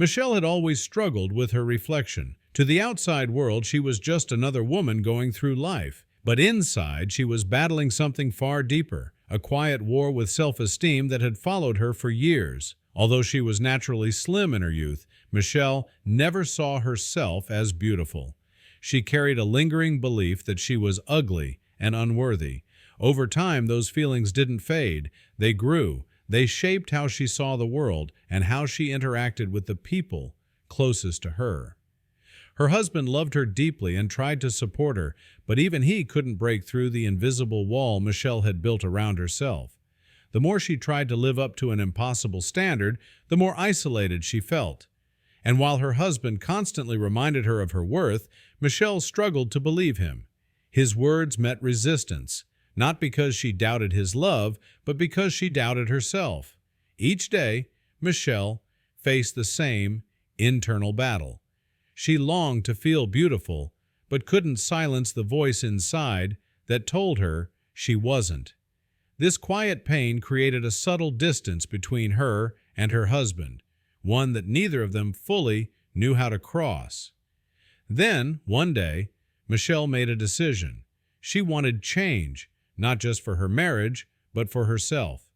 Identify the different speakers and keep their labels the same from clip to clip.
Speaker 1: Michelle had always struggled with her reflection. To the outside world, she was just another woman going through life. But inside, she was battling something far deeper, a quiet war with self-esteem that had followed her for years. Although she was naturally slim in her youth, Michelle never saw herself as beautiful. She carried a lingering belief that she was ugly and unworthy. Over time, those feelings didn't fade. They grew. They shaped how she saw the world and how she interacted with the people closest to her. Her husband loved her deeply and tried to support her, but even he couldn't break through the invisible wall Michelle had built around herself. The more she tried to live up to an impossible standard, the more isolated she felt. And while her husband constantly reminded her of her worth, Michelle struggled to believe him. His words met resistance, not because she doubted his love, but because she doubted herself. Each day, Michelle faced the same internal battle. She longed to feel beautiful, but couldn't silence the voice inside that told her she wasn't. This quiet pain created a subtle distance between her and her husband, one that neither of them fully knew how to cross. Then, one day, Michelle made a decision. She wanted change, not just for her marriage, but for herself.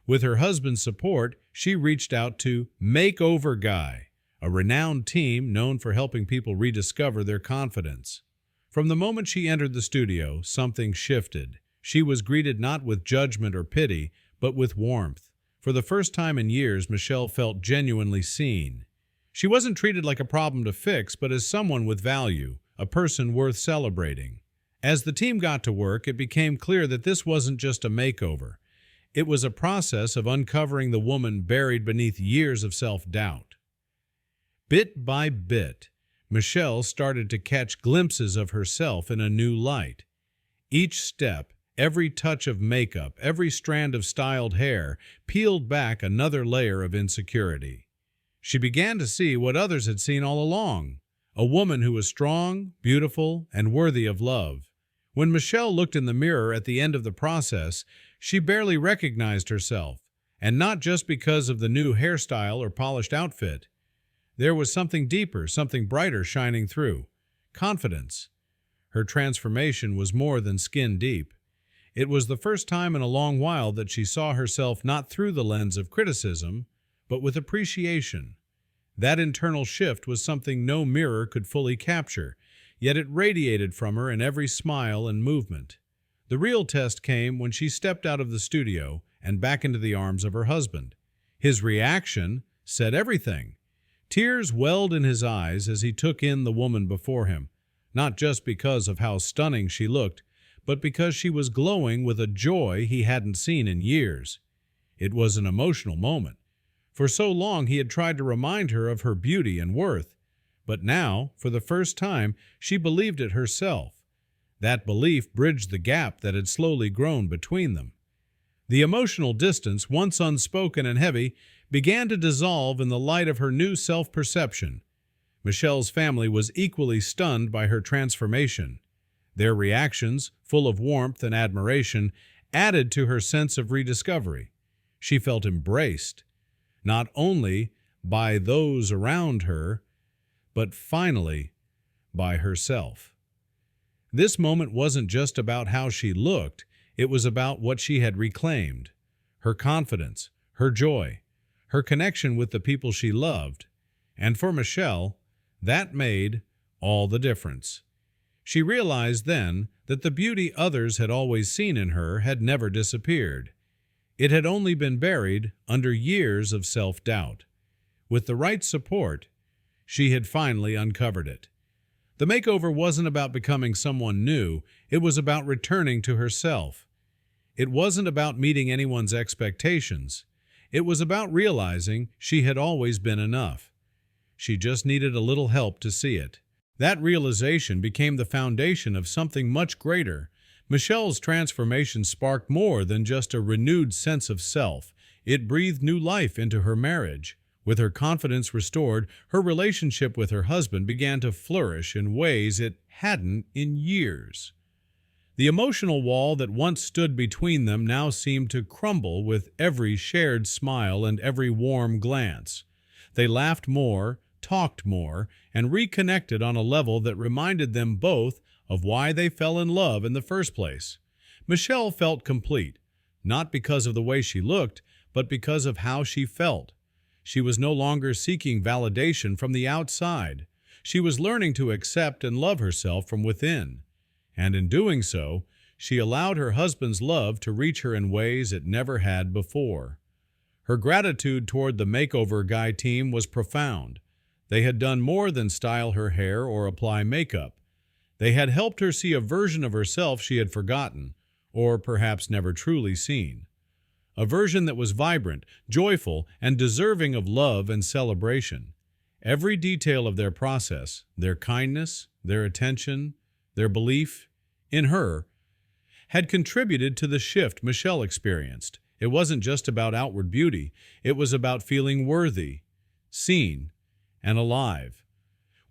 Speaker 1: With her husband's support, she reached out to MAKEOVERGUY, a renowned team known for helping people rediscover their confidence. From the moment she entered the studio, something shifted. She was greeted not with judgment or pity, but with warmth. For the first time in years, Michelle felt genuinely seen. She wasn't treated like a problem to fix, but as someone with value, a person worth celebrating. As the team got to work, it became clear that this wasn't just a makeover. It was a process of uncovering the woman buried beneath years of self-doubt. Bit by bit, Michelle started to catch glimpses of herself in a new light. Each step, every touch of makeup, every strand of styled hair peeled back another layer of insecurity. She began to see what others had seen all along, a woman who was strong, beautiful, and worthy of love. When Michelle looked in the mirror at the end of the process, she barely recognized herself, and not just because of the new hairstyle or polished outfit. There was something deeper, something brighter shining through. Confidence. Her transformation was more than skin deep. It was the first time in a long while that she saw herself not through the lens of criticism, but with appreciation. That internal shift was something no mirror could fully capture, yet it radiated from her in every smile and movement. The real test came when she stepped out of the studio and back into the arms of her husband. His reaction said everything. Tears welled in his eyes as he took in the woman before him, not just because of how stunning she looked, but because she was glowing with a joy he hadn't seen in years. It was an emotional moment. For so long he had tried to remind her of her beauty and worth, but now, for the first time, she believed it herself. That belief bridged the gap that had slowly grown between them. The emotional distance, once unspoken and heavy, began to dissolve in the light of her new self-perception. Michelle's family was equally stunned by her transformation. Their reactions, full of warmth and admiration, added to her sense of rediscovery. She felt embraced, not only by those around her, but finally by herself. This moment wasn't just about how she looked, it was about what she had reclaimed. Her confidence, her joy, her connection with the people she loved. And for Michelle, that made all the difference. She realized then that the beauty others had always seen in her had never disappeared. It had only been buried under years of self-doubt. With the right support, she had finally uncovered it. The makeover wasn't about becoming someone new, it was about returning to herself. It wasn't about meeting anyone's expectations. It was about realizing she had always been enough. She just needed a little help to see it. That realization became the foundation of something much greater. Michelle's transformation sparked more than just a renewed sense of self. It breathed new life into her marriage. With her confidence restored, her relationship with her husband began to flourish in ways it hadn't in years. The emotional wall that once stood between them now seemed to crumble with every shared smile and every warm glance. They laughed more, talked more, and reconnected on a level that reminded them both of why they fell in love in the first place. Michelle felt complete, not because of the way she looked, but because of how she felt. She was no longer seeking validation from the outside. She was learning to accept and love herself from within. And in doing so, she allowed her husband's love to reach her in ways it never had before. Her gratitude toward the MAKEOVERGUY team was profound. They had done more than style her hair or apply makeup. They had helped her see a version of herself she had forgotten, or perhaps never truly seen. A version that was vibrant, joyful, and deserving of love and celebration. Every detail of their process, their kindness, their attention, their belief in her, had contributed to the shift Michelle experienced. It wasn't just about outward beauty, it was about feeling worthy, seen, and alive.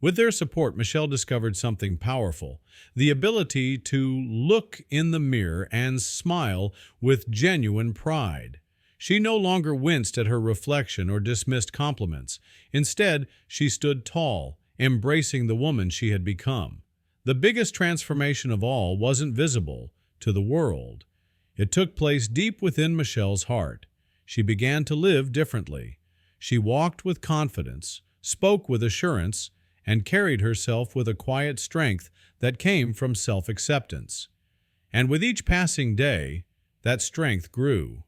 Speaker 1: With their support, Michelle discovered something powerful, the ability to look in the mirror and smile with genuine pride. She no longer winced at her reflection or dismissed compliments. Instead, she stood tall, embracing the woman she had become. The biggest transformation of all wasn't visible to the world. It took place deep within Michelle's heart. She began to live differently. She walked with confidence, spoke with assurance, and carried herself with a quiet strength that came from self-acceptance. And with each passing day, that strength grew.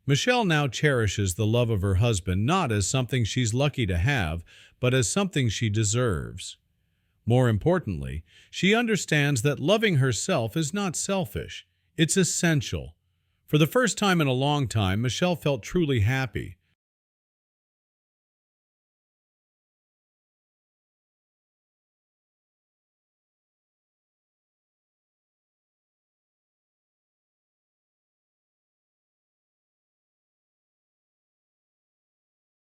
Speaker 1: Michelle now cherishes the love of her husband not as something she's lucky to have, but as something she deserves. More importantly, she understands that loving herself is not selfish. It's essential. For the first time in a long time, Michelle felt truly happy.